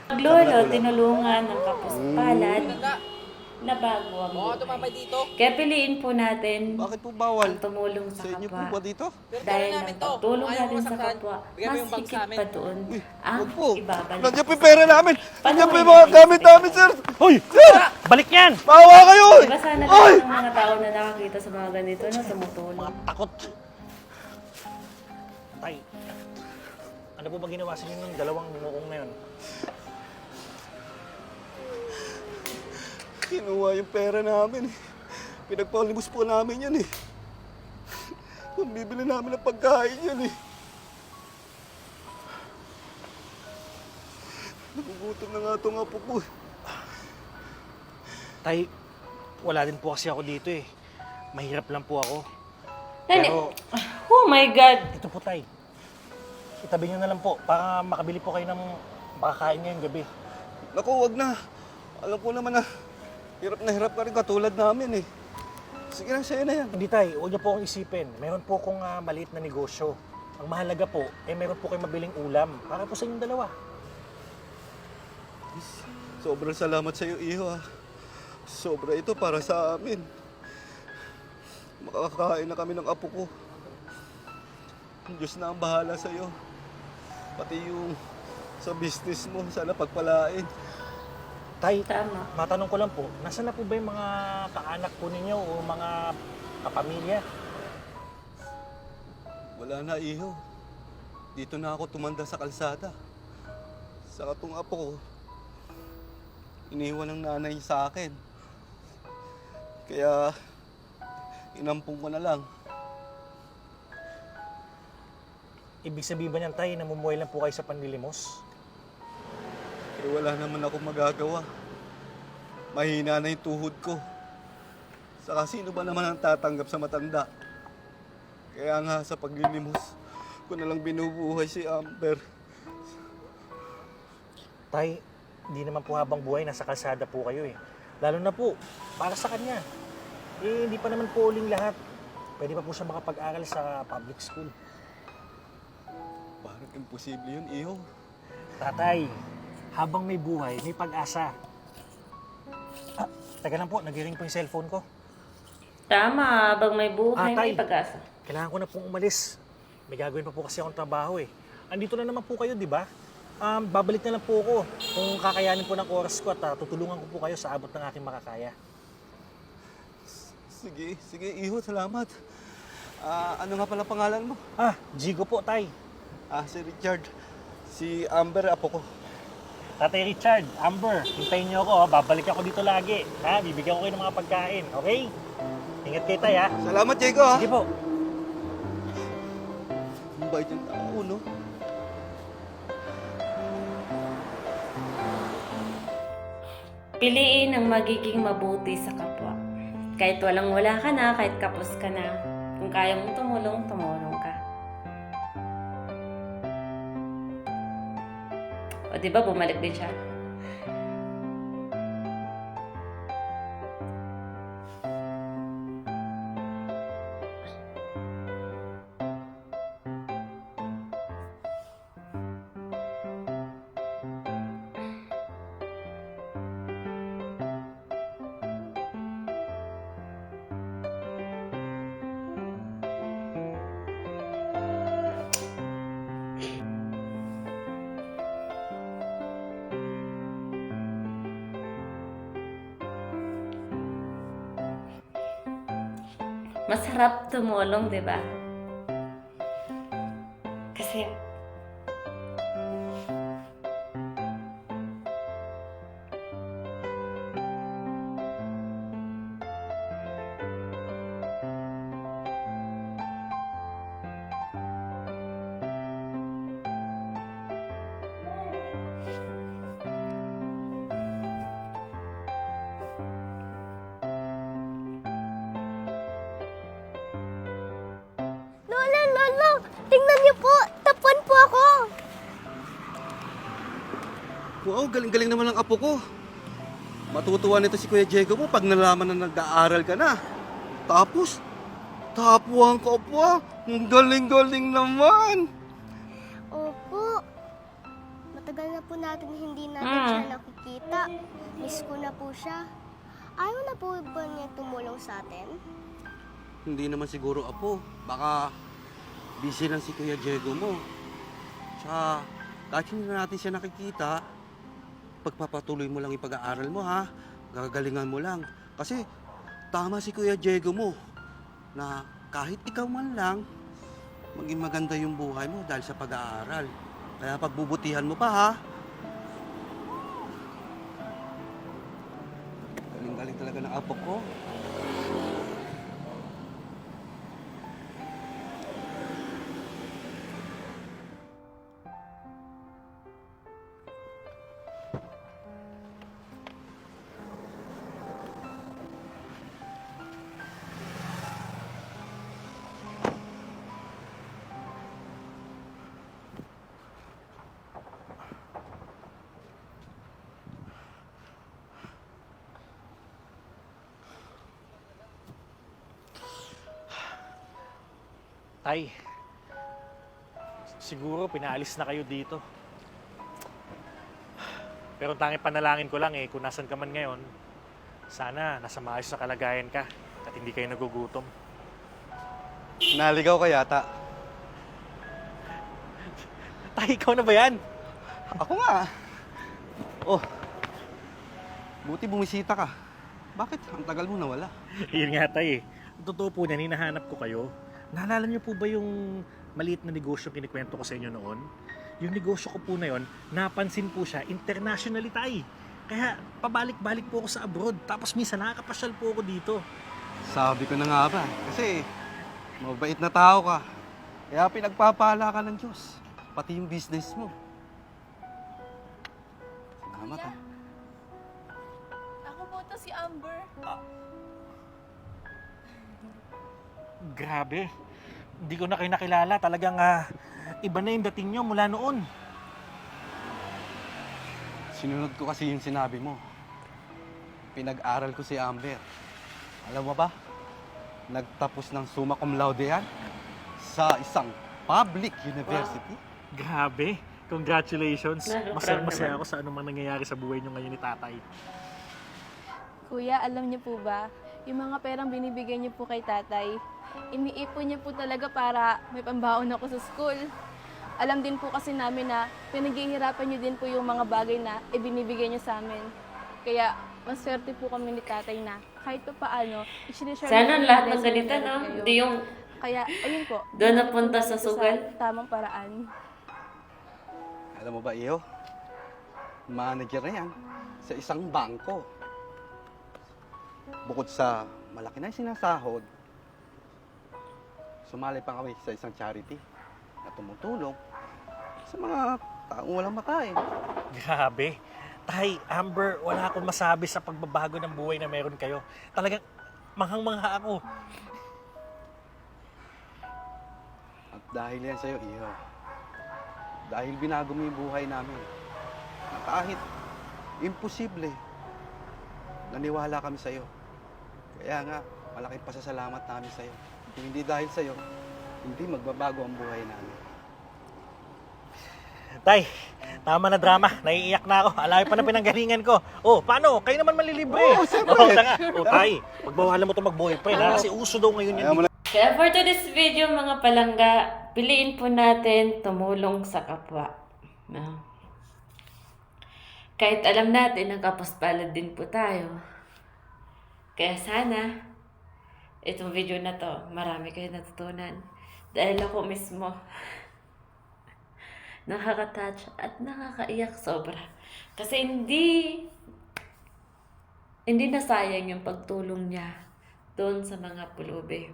Lolo, tinulungan ng kapos palad na bago ang buhay. Kaya piliin po natin Bakit po bawal? ang tumulong sa Sa inyo po kapwa. ba dito? Dahil ang pagtulong natin sa kapwa, mas higit pa doon ang Huwag po. ibabalik. Nandiyan po yung pera namin. Nandiyan po yung Panuhin mga natin gamit sa namin, sir. Hoy! Sir! Balik yan! Bawa kayo! Diba sana Ay! lahat ng mga tao na nakakita sa mga ganito na tumutulong? Takot! Tay, ano po ba ginawa sa inyo ng dalawang muong na yun? Kinuha yung pera namin. Pinagpalimos po namin yan eh. Bibili namin ng pagkain yan eh. Nagugutom na nga ito nga po po. Tay, wala din po kasi ako dito eh. Mahirap lang po ako. Nani, Pero, oh my God! ito po tay. Itabi nyo na lang po para makabili po kayo ng makakain ngayong gabi. Naku, wag na. Alam ko naman na hirap ka rin katulad namin eh. Sige na, sa'yo na yan. Hindi tay, huwag niyo po akong isipin. Meron po akong maliit na negosyo. Ang mahalaga po, meron po kayong mabiling ulam para po sa inyong dalawa. Sobrang salamat sa'yo, Iho ah. Sobra ito para sa amin. Makakain na kami ng apo ko. Diyos na ang bahala sa'yo. Pati yung sa business mo, sana pagpalain. Tay, Tama. matanong ko lang po, nasaan na po ba yung mga kaanak po ninyo o mga kapamilya? Wala na, Iho. Dito na ako tumanda sa kalsada. Sa katong apo ko, iniwan ng nanay niya sa akin. Kaya, inampung ko na lang. Ibig sabihin ba niyan, tay, namumuhay lang po kayo sa panlilimos? Eh, wala naman ako magagawa. Mahina na yung tuhod ko. Saka sino ba naman ang tatanggap sa matanda? Kaya nga sa paglilimos, ko na lang binubuhay si Amber. Tay, hindi naman po habang buhay, nasa kalsada po kayo eh. Lalo na po, para sa kanya. Eh, hindi pa naman po uling lahat. Pwede pa po siya makapag-aral sa public school. Parang imposible yun, Iho. Tatay, habang may buhay, may pag-asa. Teka lang po, nag-ring po yung cellphone ko. Tama, habang may buhay, Tay, may pag-asa. kailangan ko na pong umalis. May gagawin pa po kasi akong trabaho eh. Andito na naman po kayo, di ba? Babalik na lang po ako kung kakayanin po ng oras ko at tutulungan ko po kayo sa abot ng aking makakaya. Sige, Iho, salamat. Ano nga pala pangalan mo? Jigo po, tay. Si Richard. Si Amber, apo ko. Tatay Richard, Amber, hintayin niyo ako. Babalik ako dito lagi. Bibigyan ko kayo ng mga pagkain, okay? Ingat kayo, tay, ha? Salamat, Diego, ha? Sige po. Ang bait yung tao, no? Piliin ang magiging mabuti sa kapwa. Kahit walang-wala ka na, kahit kapos ka na, kung kaya mong tumulong, tumulong ka. O diba, bumalik din siya? Masarap tumulong, di ba? Kasi Lolo, tingnan niyo po, tapuan po ako. Wow, galing-galing naman ang apo ko. Matutuwa nito si Kuya Diego mo pag nalaman na nag-aaral ka na. Tapos, tapuan ka pa. Ang galing-galing naman. Opo, matagal na po natin natin hindi natin siya nakikita. Miss ko na po siya. Ayaw na po ba niya tumulong sa atin? Hindi naman siguro, Apo. Baka busy lang si Kuya Diego mo. Tsaka, kahit hindi na natin siya nakikita, pagpapatuloy mo lang yung pag-aaral mo, ha? Gagalingan mo lang. Kasi, tama si Kuya Diego mo na kahit ikaw man lang, maging maganda yung buhay mo dahil sa pag-aaral. Kaya pagbubutihan mo pa, ha? Galing-galing talaga ng apo ko. Tay, siguro pinaalis na kayo dito. Pero ang tanging panalangin ko lang kung nasan ka man ngayon, sana nasa maayos na kalagayan ka at hindi kayo nagugutom. Naligaw ka yata. Tay, ikaw na ba yan? Ako nga. Oh, buti bumisita ka. Bakit? Ang tagal mo nawala. Yun nga, Tay. Ang totoo po niyan, hinahanap ko kayo. Naalala niyo po ba yung maliit na negosyo kinikwento ko sa inyo noon? Yung negosyo ko po na yon, napansin po siya internationally, Tay. Kaya pabalik-balik po ako sa abroad. Tapos minsan nakakapasyal po ako dito. Sabi ko na nga ba, kasi mabait na tao ka. Kaya pinagpapala ka ng Diyos. Pati yung business mo. Salamat, ha. Ako po to si Amber. Grabe. Hindi ko na kayo nakilala. Talagang iba na yung dating nyo mula noon. Sinunod ko kasi yung sinabi mo. Pinag-aral ko si Amber. Alam mo ba, nagtapos ng summa cum laude yan sa isang public university. Grabe. Congratulations. Proud Masaya naman. ako sa anumang nangyayari sa buhay nyo ngayon ni Tatay. Kuya, alam niyo po ba, yung mga perang binibigay niyo po kay tatay, iniipon niyo po talaga para may pambaon ako sa school. Alam din po kasi namin na pinaghihirapan niyo din po yung mga bagay na ibinibigay niyo sa amin. Kaya, maswerte po kami ni tatay na kahit pa paano, i-share Sana lahat ng ganito, no? Hindi yung Kaya, ayun po. doon napunta sa Ito sugal. tamang paraan. Alam mo ba, Iyo? Manager na yan sa isang bangko. Bukod sa malaki na yung sinasahod, sumali pa kami sa isang charity na tumutulong sa mga taong walang makain. Grabe. Tay, Amber, wala akong masabi sa pagbabago ng buhay na meron kayo. Talagang manghang-mangha ako. At dahil yan sa'yo, Iyo, dahil binago mo yung buhay namin, na kahit imposible, naniwala kami sa'yo. Kaya nga, malaking pasasalamat namin sa'yo. Kung hindi dahil sa'yo, hindi magbabago ang buhay namin. Tay, tama na drama. Naiiyak na ako. Alayo pa na pinanggalingan ko. Oh, paano? Kayo naman malilibre. Oo, siyempre. Oh, tanga. Oh, Tay, pagbawalan mo ito mag-boyfriend. Kasi uso daw ngayon Kaya yan. mo na Kaya for today's video mga palangga, piliin po natin tumulong sa kapwa. No? Kahit alam natin na kapaspalad din po tayo. Kaya sana, itong video na to, marami kayo natutunan. Dahil ako mismo, nakaka-touch at nakakaiyak sobra. Kasi hindi nasayang yung pagtulong niya doon sa mga pulubi.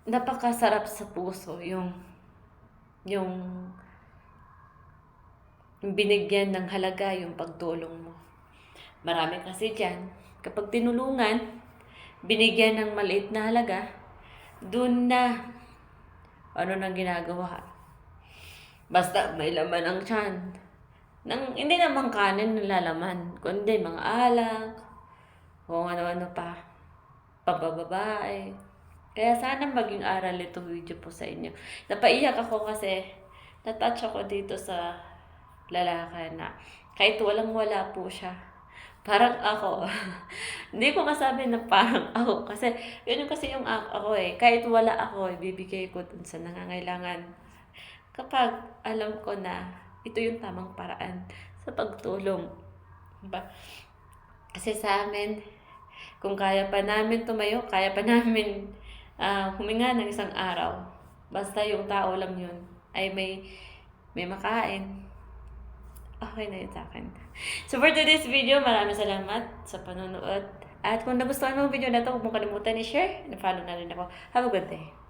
Napakasarap sa puso yung binigyan ng halaga yung pagtulong mo. Marami kasi dyan, kapag tinulungan, binigyan ng maliit na halaga, dun na ano nang ginagawa. Basta may laman ang tiyan. Hindi naman kanin nalalaman, kundi mga alak, kung ano-ano pa, pabababae. Kaya sana maging aral itong video po sa inyo. Napaiyak ako kasi natouch ako dito sa lalaki na kahit walang-wala po siya, parang ako. Hindi ko masabi na parang ako. Kasi, yun yung kasi yung ako eh. Kahit wala ako, ibibigay ko dun sa nangangailangan. Kapag alam ko na ito yung tamang paraan sa pagtulong. Diba? Kasi sa amin, kung kaya pa namin tumayo, kaya pa namin huminga ng isang araw. Basta yung tao lang yun ay may makain. Okay na yun sa akin. So for today's video, maraming salamat sa panonood. At kung nagustuhan mo ang video na ito, huwag mong kalimutan i-share. Na-follow na rin ako. Have a good day.